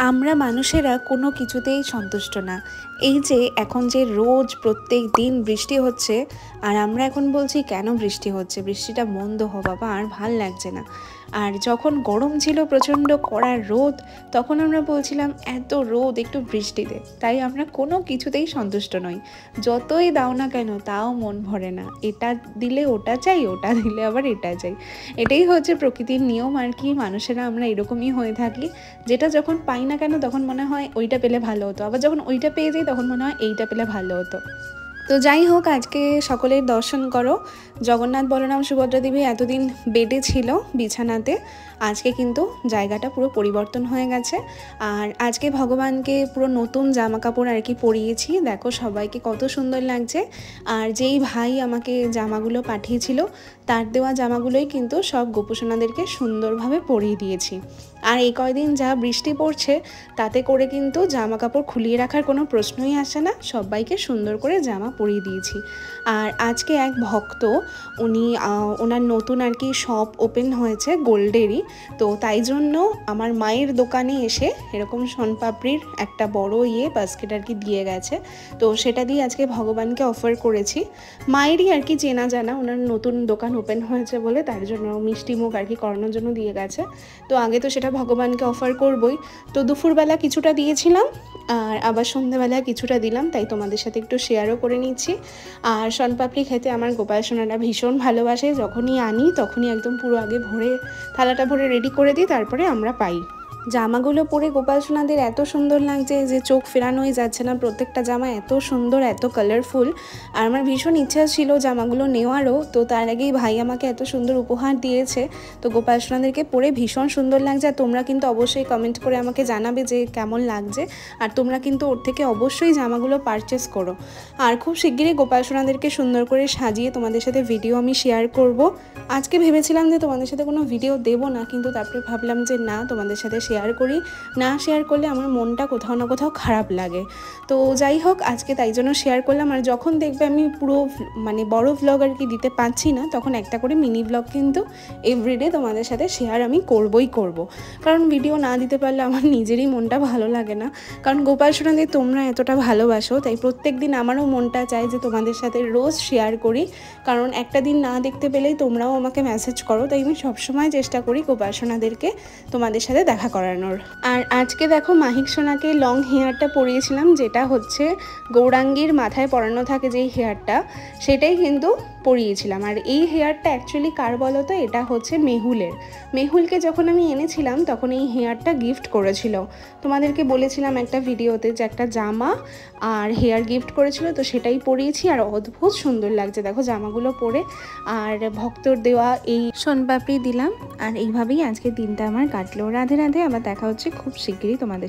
আমরা মানুষেরা কোনো কিছুতেই সন্তুষ্ট না। এই যে এখন যে রোজ প্রত্যেক দিন বৃষ্টি হচ্ছে, আর আমরা এখন বলছি কেন বৃষ্টি হচ্ছে, বৃষ্টিটা বন্ধ হ বাবা, আর ভাল লাগছে না। আর যখন গরম ছিল প্রচণ্ড কড়া রোদ, তখন আমরা বলছিলাম এত রোদ, একটু বৃষ্টি দে। তাই আমরা কোনো কিছুতেই সন্তুষ্ট নই। যতই দাও না কেন তাও মন ভরে না, এটা দিলে ওটা চাই, ওটা দিলে আবার এটা চাই। এটাই হচ্ছে প্রকৃতির নিয়ম আর কি। মানুষেরা আমরা এরকমই হয়ে থাকি, যেটা যখন পাই না কেন তখন মনে হয় ওইটা পেলে ভালো হতো, আবার যখন ওইটা পেয়ে যাই তখন মনে হয় এইটা পেলে ভালো হতো। তো যাই হোক, আজকে সকলের দর্শন করো। জগন্নাথ বলরাম সুভদ্রা দেবী এতদিন বেডে ছিল বিছানাতে, আজকে কিন্তু জায়গাটা পুরো পরিবর্তন হয়ে গেছে। আর আজকে ভগবানকে পুরো নতুন জামা কাপড় আর কি পরিয়েছি, দেখো সবাইকে কত সুন্দর লাগছে। আর যেই ভাই আমাকে জামাগুলো পাঠিয়েছিল তার দেওয়া জামাগুলোই কিন্তু সব গোপুসোনাদেরকে সুন্দরভাবে পরিয়ে দিয়েছি। আর এই কয়দিন যা বৃষ্টি পড়ছে তাতে করে কিন্তু জামা কাপড় খুলিয়ে রাখার কোনো প্রশ্নই আসে না, সবাইকে সুন্দর করে জামা পরিয়ে দিয়েছি। আর আজকে এক ভক্ত, উনি ওনার নতুন আর কি শপ ওপেন হয়েছে গোল্ডেরই, তো তাই জন্য আমার মায়ের দোকানে এসে এরকম শনপাপড়ির একটা বড় বাস্কেট আর কি দিয়ে গেছে। তো সেটা দিয়ে আজকে ভগবানকে অফার করেছি। মায়েরই আর কি চেনা জানা, ওনার নতুন দোকান ওপেন হয়েছে বলে তার জন্য মিষ্টি মুখ আর কি করানোর জন্য দিয়ে গেছে। তো আগে তো সেটা ভগবানকে অফার করবই। তো দুপুরবেলা কিছুটা দিয়েছিলাম আর আবার সন্ধ্যাবেলা কিছুটা দিলাম, তাই তোমাদের সাথে একটু শেয়ারও করে নিচ্ছি। আর শনপাপড়ি খেতে আমার গোপাল সোনারা ভীষণ ভালোবাসে, যখনই আনি তখনই একদম পুরো আগে ভরে থালাটা ভরে রেডি করে দিই, তারপরে আমরা পাই। জামাগুলো পরে গোপাল সোনাদের এত সুন্দর লাগছে যে চোখ ফেরানোই যাচ্ছে না। প্রত্যেকটা জামা এত সুন্দর, এত কালারফুল। আর আমার ভীষণ ইচ্ছা ছিল জামাগুলো নেওয়ারও, তো তার আগেই ভাই আমাকে এত সুন্দর উপহার দিয়েছে। তো গোপাল সোনাদেরকে পরে ভীষণ সুন্দর লাগছে। আর তোমরা কিন্তু অবশ্যই কমেন্ট করে আমাকে জানাবে যে কেমন লাগছে। আর তোমরা কিন্তু ওর থেকে অবশ্যই জামাগুলো পারচেস করো। আর খুব শিগগিরই গোপাল সোনাদেরকে সুন্দর করে সাজিয়ে তোমাদের সাথে ভিডিও আমি শেয়ার করব। আজকে ভেবেছিলাম যে তোমাদের সাথে কোনো ভিডিও দেবো না, কিন্তু তারপরে ভাবলাম যে না, তোমাদের সাথে শেয়ার করি। না শেয়ার করলে আমার মনটা কোথাও না কোথাও খারাপ লাগে। তো যাই হোক, আজকে তাই জন্য শেয়ার করলাম। আর যখন দেখবে আমি পুরো মানে বড় ভ্লগ আর কি দিতে পারছি না, তখন একটা করে মিনি ভ্লগ কিন্তু এভরিডে তোমাদের সাথে শেয়ার আমি করবই করব। কারণ ভিডিও না দিতে পারলে আমার নিজেরই মনটা ভালো লাগে না। কারণ গোপাল সোনাদের তোমরা এতটা ভালোবাসো, তাই প্রত্যেক দিন আমারও মনটা চায় যে তোমাদের সাথে রোজ শেয়ার করি। কারণ একটা দিন না দেখতে পেলেই তোমরাও আমাকে মেসেজ করো, তাই আমি সবসময় চেষ্টা করি গোপাল সোনাদেরকে তোমাদের সাথে দেখা করানোর। আর আজকে দেখো মাহিক সোনাকে লং হেয়ারটা পরিয়েছিলাম, যেটা হচ্ছে গৌরাঙ্গীর মাথায় পরানো থাকে যেই হেয়ারটা, সেটাই কিন্তু পরিয়েছিলাম। আর এই হেয়ারটা অ্যাকচুয়ালি কার বলো তো, এটা হচ্ছে মেহুলের। মেহুলকে যখন আমি এনেছিলাম তখন এই হেয়ারটা গিফট করেছিল। তোমাদেরকে বলেছিলাম একটা ভিডিওতে যে একটা জামা আর হেয়ার গিফট করেছিল, তো সেটাই পরিয়েছি। আর অদ্ভুত সুন্দর লাগছে দেখো জামাগুলো পরে। আর ভক্তর দেওয়া এই শনপাপড়ি দিলাম। আর এইভাবেই আজকে দিনটা আমার কাটলো। রাধে রাধে, আবার দেখা হচ্ছে খুব শিগগিরই তোমাদের।